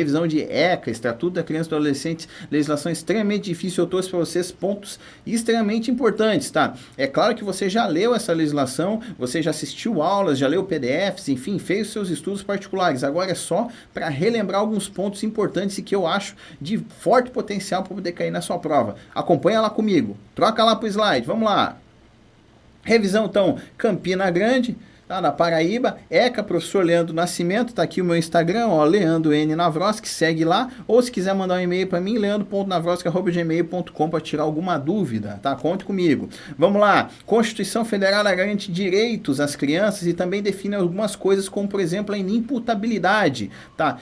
revisão de ECA, Estatuto da Criança e do Adolescente, legislação extremamente difícil. Eu trouxe para vocês pontos extremamente importantes, tá? É claro que você já leu essa legislação, você já assistiu aulas, já leu PDFs, enfim, fez os seus estudos particulares. Agora é só para relembrar alguns pontos importantes e que eu acho de forte potencial para poder cair na sua prova. Acompanha lá comigo, troca lá pro slide, vamos lá. Revisão, então, Campina Grande, tá, na Paraíba, ECA, professor Leandro Nascimento, tá aqui o meu Instagram, ó, Leandro N. Navrosky, segue lá, ou se quiser mandar um e-mail para mim, leandro.navrosky@gmail.com para tirar alguma dúvida, tá? Conte comigo. Vamos lá, Constituição Federal garante direitos às crianças e também define algumas coisas, como, por exemplo, a inimputabilidade, tá?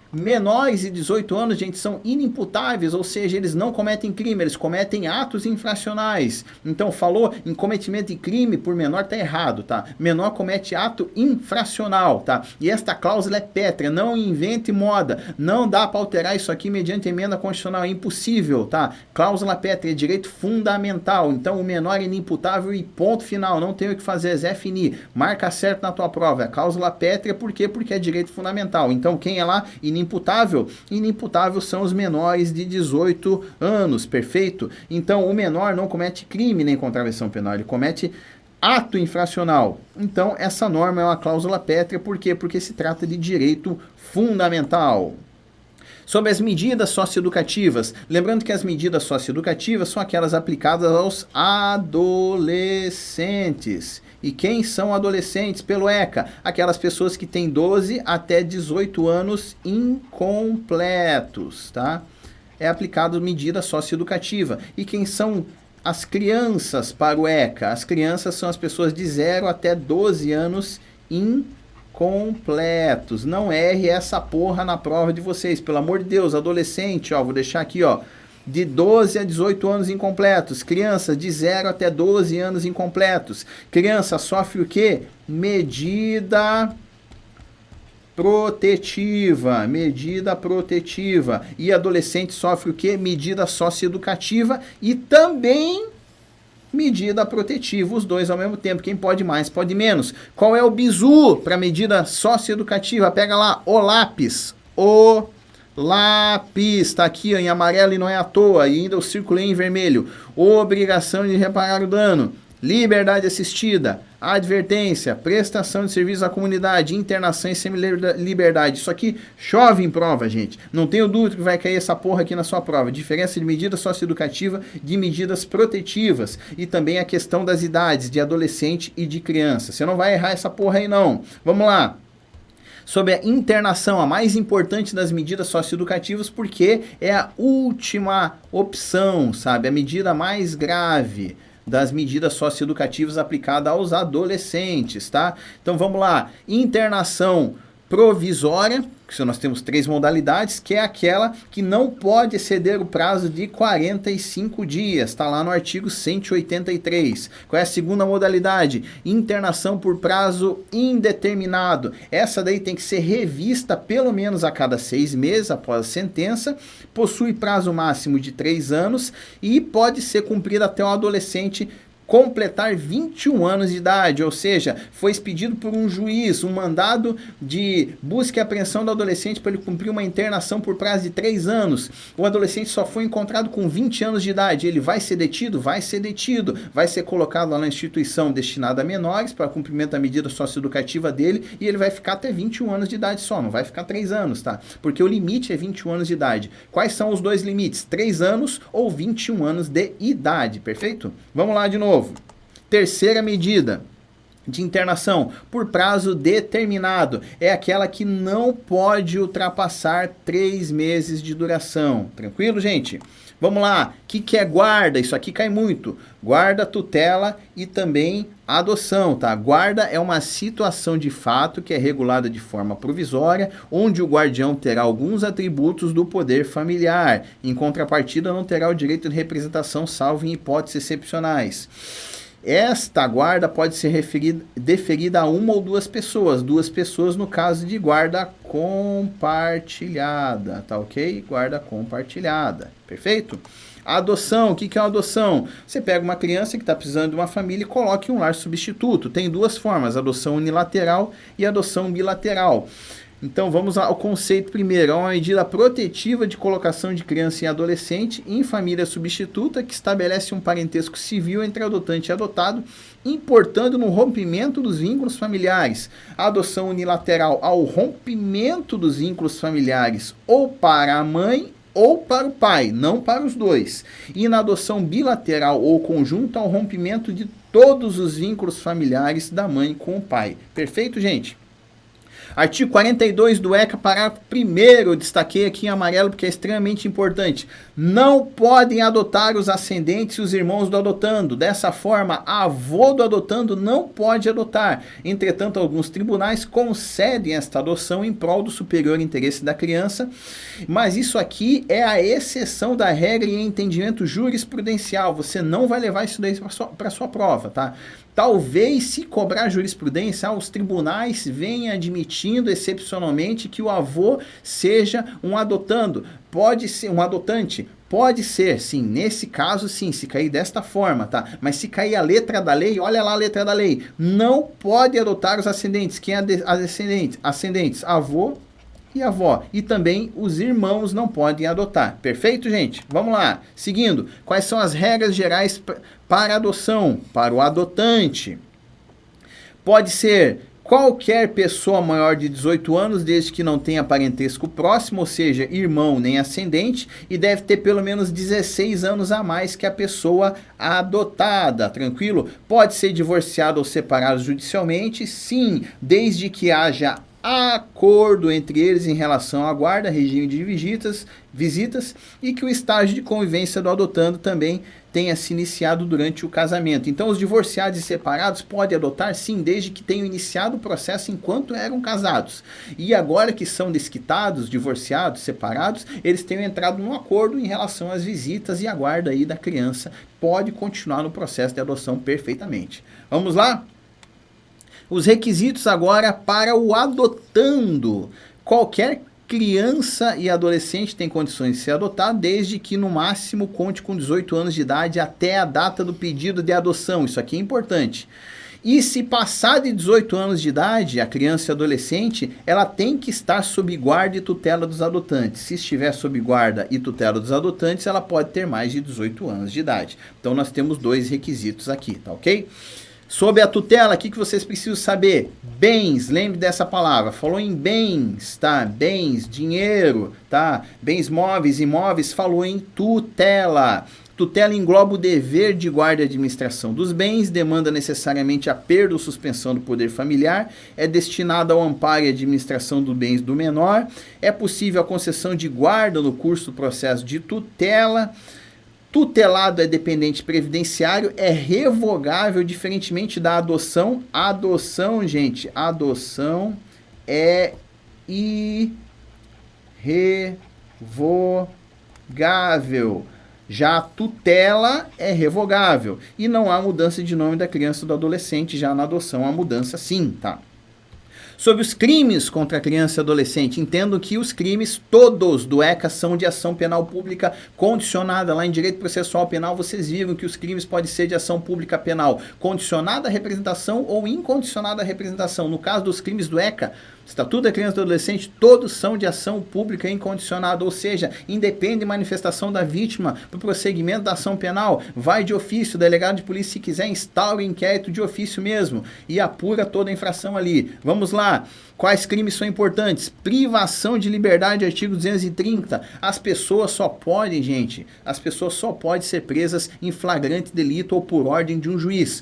Menores de 18 anos, gente, são inimputáveis, ou seja, eles não cometem crime, eles cometem atos infracionais. Então, falou em cometimento de crime por menor, tá errado, tá? Menor comete ato infracional, tá? E esta cláusula é pétrea, não invente moda, não dá para alterar isso aqui mediante emenda constitucional, é impossível, tá? Cláusula pétrea é direito fundamental, então o menor é inimputável e ponto final, não tem o que fazer, Zé Fini, marca certo na tua prova, é cláusula pétrea, por quê? Porque é direito fundamental. Então, quem é lá? Inimputável? Inimputável são os menores de 18 anos, perfeito? Então, o menor não comete crime nem contravenção penal, ele comete ato infracional. Então, essa norma é uma cláusula pétrea, por quê? Porque se trata de direito fundamental. Sobre as medidas socioeducativas, lembrando que as medidas socioeducativas são aquelas aplicadas aos adolescentes. E quem são adolescentes pelo ECA? Aquelas pessoas que têm 12 até 18 anos incompletos, tá? É aplicado medida socioeducativa. E quem são as crianças para o ECA? As crianças são as pessoas de 0 até 12 anos incompletos. Não erre essa porra na prova de vocês, pelo amor de Deus. Adolescente, ó, vou deixar aqui, ó, de 12 a 18 anos incompletos. Criança de 0 até 12 anos incompletos. Criança sofre o quê? Medida protetiva. Medida protetiva. E adolescente sofre o quê? Medida socioeducativa e também medida protetiva, os dois ao mesmo tempo. Quem pode mais, pode menos. Qual é o bizu para medida socioeducativa? Pega lá, o lápis. O lápis, tá aqui ó, em amarelo e não é à toa, e ainda eu circulei em vermelho. Obrigação de reparar o dano, liberdade assistida, advertência, prestação de serviço à comunidade, internação e semi-liberdade. Isso aqui chove em prova, gente. Não tenho dúvida que vai cair essa porra aqui na sua prova. Diferença de medida socioeducativa de medidas protetivas. E também a questão das idades, de adolescente e de criança. Você não vai errar essa porra aí não. Vamos lá. Sobre a internação, a mais importante das medidas socioeducativas, porque é a última opção, sabe? A medida mais grave das medidas socioeducativas aplicadas aos adolescentes, tá? Então vamos lá, internação provisória, que nós temos 3 modalidades, que é aquela que não pode exceder o prazo de 45 dias, está lá no artigo 183. Qual é a segunda modalidade? Internação por prazo indeterminado. Essa daí tem que ser revista pelo menos a cada 6 meses após a sentença, possui prazo máximo de 3 anos e pode ser cumprida até o adolescente completar 21 anos de idade, ou seja, foi expedido por um juiz um mandado de busca e apreensão do adolescente para ele cumprir uma internação por prazo de 3 anos. O adolescente só foi encontrado com 20 anos de idade. Ele vai ser detido? Vai ser detido. Vai ser colocado lá na instituição destinada a menores para cumprimento da medida socioeducativa dele e ele vai ficar até 21 anos de idade só, não vai ficar 3 anos, tá? Porque o limite é 21 anos de idade. Quais são os dois limites? 3 anos ou 21 anos de idade, perfeito? Vamos lá de novo. Terceira medida de internação por prazo determinado é aquela que não pode ultrapassar 3 meses de duração. Tranquilo, gente? Vamos lá. O que é guarda? Isso aqui cai muito. Guarda, tutela e também adoção, tá? Guarda é uma situação de fato que é regulada de forma provisória, onde o guardião terá alguns atributos do poder familiar. Em contrapartida, não terá o direito de representação, salvo em hipóteses excepcionais. Esta guarda pode ser deferida a uma ou 2 pessoas. 2 pessoas no caso de guarda compartilhada, tá ok? Guarda compartilhada, perfeito? A adoção, o que é uma adoção? Você pega uma criança que está precisando de uma família e coloca em um lar substituto. Tem 2 formas, adoção unilateral e adoção bilateral. Então vamos ao conceito primeiro. É uma medida protetiva de colocação de criança e adolescente em família substituta que estabelece um parentesco civil entre adotante e adotado, importando no rompimento dos vínculos familiares. A adoção unilateral ao rompimento dos vínculos familiares ou para a mãe ou para o pai, não para os dois. E na adoção bilateral ou conjunta ao rompimento de todos os vínculos familiares da mãe com o pai. Perfeito, gente? Artigo 42 do ECA, parágrafo 1º, eu destaquei aqui em amarelo porque é extremamente importante. Não podem adotar os ascendentes e os irmãos do adotando. Dessa forma, avô do adotando não pode adotar. Entretanto, alguns tribunais concedem esta adoção em prol do superior interesse da criança, mas isso aqui é a exceção da regra em entendimento jurisprudencial. Você não vai levar isso daí para sua prova, tá? Talvez, se cobrar jurisprudência, os tribunais venham admitindo excepcionalmente que o avô seja um adotando. Pode ser um adotante. Pode ser, sim. Nesse caso, sim, se cair desta forma, tá? Mas se cair a letra da lei, olha lá a letra da lei. Não pode adotar os ascendentes. Quem é ascendentes? Avô e avó. E também os irmãos não podem adotar. Perfeito, gente? Vamos lá. Seguindo, quais são as regras gerais para adoção? Para o adotante. Pode ser qualquer pessoa maior de 18 anos, desde que não tenha parentesco próximo, ou seja, irmão nem ascendente, e deve ter pelo menos 16 anos a mais que a pessoa adotada, tranquilo? Pode ser divorciado ou separado judicialmente, sim, desde que haja acordo entre eles em relação à guarda, regime de visitas e que o estágio de convivência do adotando também tenha se iniciado durante o casamento. Então, os divorciados e separados podem adotar, sim, desde que tenham iniciado o processo enquanto eram casados. E agora que são desquitados, divorciados, separados, eles tenham entrado num acordo em relação às visitas e à guarda aí da criança. Pode continuar no processo de adoção perfeitamente. Vamos lá? Os requisitos agora para o adotando. Qualquer criança e adolescente tem condições de ser adotado, desde que no máximo conte com 18 anos de idade até a data do pedido de adoção. Isso aqui é importante. E se passar de 18 anos de idade, a criança e adolescente, ela tem que estar sob guarda e tutela dos adotantes. Se estiver sob guarda e tutela dos adotantes, ela pode ter mais de 18 anos de idade. Então nós temos dois requisitos aqui, tá ok? Sob a tutela, o que vocês precisam saber? Bens, lembre dessa palavra. falou em bens, tá? Bens, dinheiro, tá? Bens móveis, imóveis, falou em tutela. Tutela engloba o dever de guarda e administração dos bens, demanda necessariamente a perda ou suspensão do poder familiar, é destinada ao amparo e administração dos bens do menor, é possível a concessão de guarda no curso do processo de tutela. Tutelado é dependente previdenciário, é revogável, diferentemente da adoção. Adoção, gente, adoção é irrevogável. Já a tutela é revogável. E não há mudança de nome da criança ou do adolescente, já na adoção há mudança sim, tá? Sobre os crimes contra a criança e adolescente, entendo que os crimes todos do ECA são de ação penal pública condicionada. Lá em Direito Processual Penal, vocês viram que os crimes podem ser de ação pública penal condicionada à representação ou incondicionada à representação. No caso dos crimes do ECA, Estatuto da Criança e do Adolescente, todos são de ação pública incondicionada, ou seja, independe de manifestação da vítima para o prosseguimento da ação penal, vai de ofício, o delegado de polícia, se quiser, instaura o inquérito de ofício mesmo e apura toda a infração ali. Vamos lá. Quais crimes são importantes? Privação de liberdade, artigo 230. As pessoas só podem, gente, ser presas em flagrante delito ou por ordem de um juiz.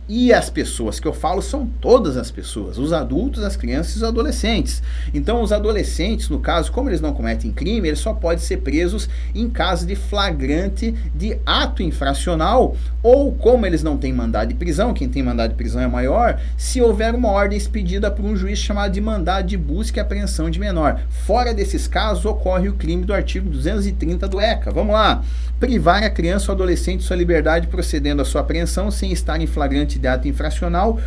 E as pessoas que eu falo são todas as pessoas, os adultos, as crianças e os adolescentes. Então os adolescentes, no caso, como eles não cometem crime, eles só podem ser presos em caso de flagrante de ato infracional, ou como eles não têm mandado de prisão, quem tem mandado de prisão é maior, se houver uma ordem expedida por um juiz chamado de mandado de busca e apreensão de menor. Fora desses casos, ocorre o crime do artigo 230 do ECA. Vamos lá. Privar a criança ou adolescente de sua liberdade procedendo à sua apreensão sem estar em flagrante de ato infracional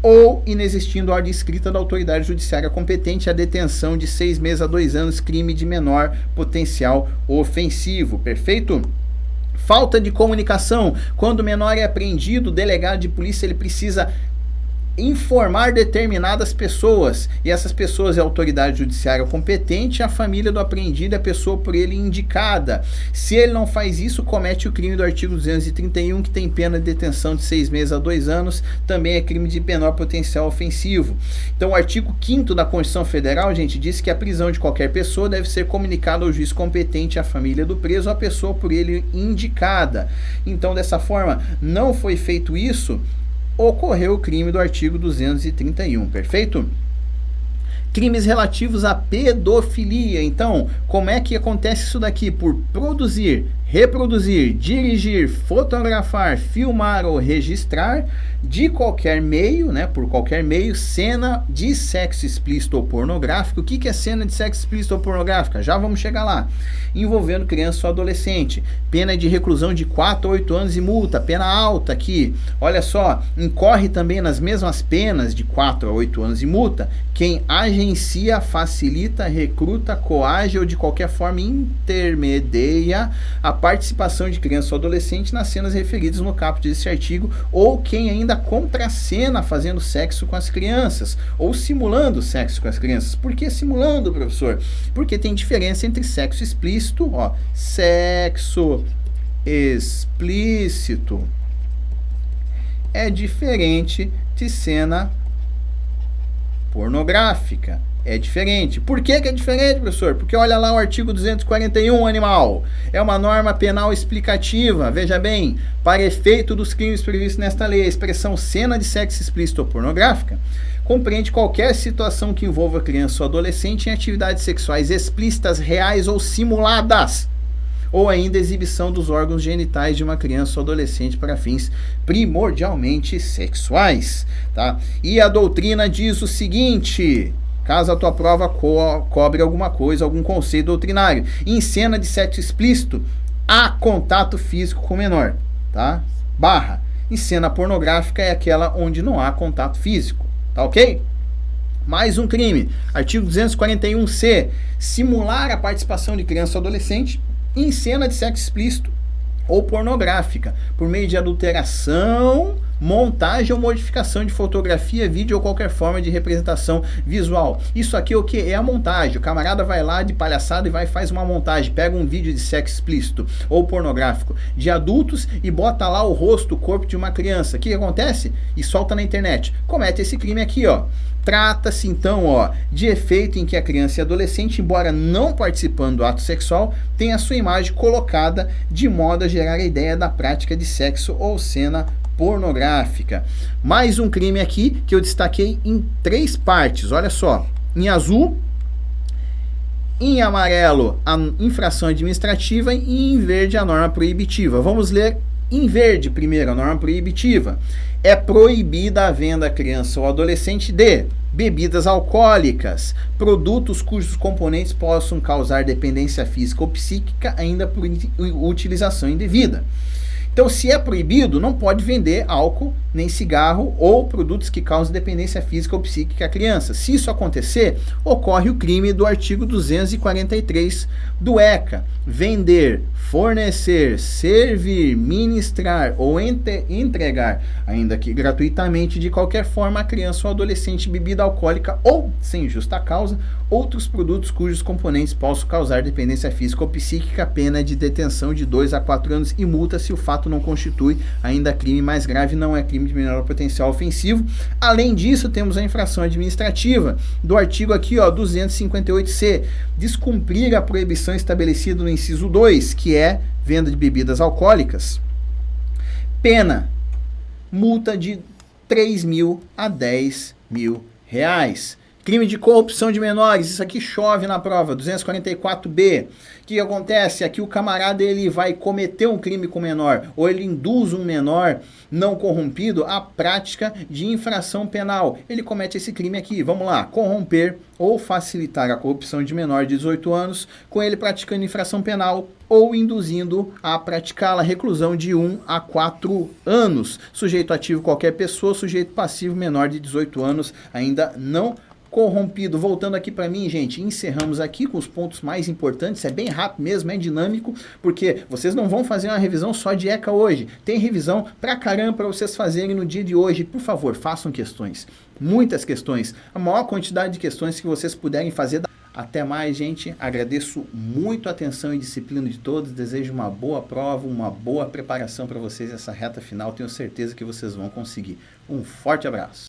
ou inexistindo ordem escrita da autoridade judiciária competente a detenção de 6 meses a 2 anos, crime de menor potencial ofensivo. Perfeito? Falta de comunicação. Quando o menor é apreendido, o delegado de polícia ele precisa informar determinadas pessoas, e essas pessoas é a autoridade judiciária competente, a família do apreendido é a pessoa por ele indicada. Se ele não faz isso, comete o crime do artigo 231, que tem pena de detenção de 6 meses a 2 anos, também é crime de menor potencial ofensivo. Então o artigo 5º da Constituição Federal, gente, diz que a prisão de qualquer pessoa deve ser comunicada ao juiz competente, à família do preso, à pessoa por ele indicada. Então, dessa forma, não foi feito isso, ocorreu o crime do artigo 231, perfeito? Crimes relativos à pedofilia. Então, como é que acontece isso daqui? Por produzir, reproduzir, dirigir, fotografar, filmar ou registrar de qualquer meio, né, por qualquer meio, cena de sexo explícito ou pornográfico. O que é cena de sexo explícito ou pornográfica? Já vamos chegar lá. Envolvendo criança ou adolescente. Pena de reclusão de 4 a 8 anos e multa. Pena alta aqui. Olha só, incorre também nas mesmas penas de 4 a 8 anos e multa quem agencia, facilita, recruta, coage ou de qualquer forma intermedia a participação de criança ou adolescente nas cenas referidas no caput desse artigo, ou quem ainda contracena fazendo sexo com as crianças, ou simulando sexo com as crianças. Por que simulando, professor? Porque tem diferença entre sexo explícito, ó, sexo explícito é diferente de cena pornográfica. É diferente. Por que é diferente, professor? Porque olha lá o artigo 241, animal. É uma norma penal explicativa. Veja bem, para efeito dos crimes previstos nesta lei, a expressão cena de sexo explícito ou pornográfica compreende qualquer situação que envolva criança ou adolescente em atividades sexuais explícitas, reais ou simuladas, ou ainda exibição dos órgãos genitais de uma criança ou adolescente para fins primordialmente sexuais, tá? E a doutrina diz o seguinte: caso a tua prova cobre alguma coisa, algum conceito doutrinário, em cena de sexo explícito, há contato físico com o menor, tá? Barra. Em cena pornográfica é aquela onde não há contato físico, tá ok? Mais um crime. Artigo 241-C. Simular a participação de criança ou adolescente em cena de sexo explícito ou pornográfica, por meio de adulteração, montagem ou modificação de fotografia, vídeo ou qualquer forma de representação visual. Isso aqui é o que? É a montagem. O camarada vai lá de palhaçada e vai e faz uma montagem, pega um vídeo de sexo explícito ou pornográfico de adultos e bota lá o rosto, o corpo de uma criança. O que acontece? E solta na internet. Comete esse crime aqui, ó. Trata-se então, ó, de efeito em que a criança e adolescente, embora não participando do ato sexual, tem a sua imagem colocada de modo a gerar a ideia da prática de sexo ou cena pornográfica. Mais um crime aqui que eu destaquei em 3 partes. Olha só, em azul, em amarelo a infração administrativa e em verde a norma proibitiva. Vamos ler em verde primeiro, a norma proibitiva. É proibida a venda a criança ou adolescente de bebidas alcoólicas, produtos cujos componentes possam causar dependência física ou psíquica, ainda por utilização indevida. Então, se é proibido, não pode vender álcool, nem cigarro ou produtos que causem dependência física ou psíquica à criança. Se isso acontecer, ocorre o crime do artigo 243 do ECA. Vender, fornecer, servir, ministrar ou entregar, ainda que gratuitamente, de qualquer forma, a criança ou adolescente bebida alcoólica ou, sem justa causa, outros produtos cujos componentes possam causar dependência física ou psíquica, pena de detenção de 2 a 4 anos e multa se o fato não constitui ainda crime mais grave, não é crime de menor potencial ofensivo. Além disso, temos a infração administrativa do artigo aqui, ó, 258-C, descumprir a proibição estabelecida no inciso 2, que é venda de bebidas alcoólicas. Pena, multa de 3 mil a 10 mil reais. Crime de corrupção de menores, isso aqui chove na prova, 244B. O que acontece? Aqui o camarada ele vai cometer um crime com menor, ou ele induz um menor não corrompido à prática de infração penal. Ele comete esse crime aqui, vamos lá, corromper ou facilitar a corrupção de menor de 18 anos, com ele praticando infração penal ou induzindo a praticá-la, reclusão de 1 a 4 anos. Sujeito ativo qualquer pessoa, sujeito passivo menor de 18 anos ainda não corrompido. Voltando aqui para mim, gente, encerramos aqui com os pontos mais importantes. É bem rápido mesmo, é dinâmico, porque vocês não vão fazer uma revisão só de ECA hoje. Tem revisão pra caramba para vocês fazerem no dia de hoje. Por favor, façam questões. Muitas questões. A maior quantidade de questões que vocês puderem fazer. Até mais, gente. Agradeço muito a atenção e disciplina de todos. Desejo uma boa prova, uma boa preparação para vocês essa reta final. Tenho certeza que vocês vão conseguir. Um forte abraço.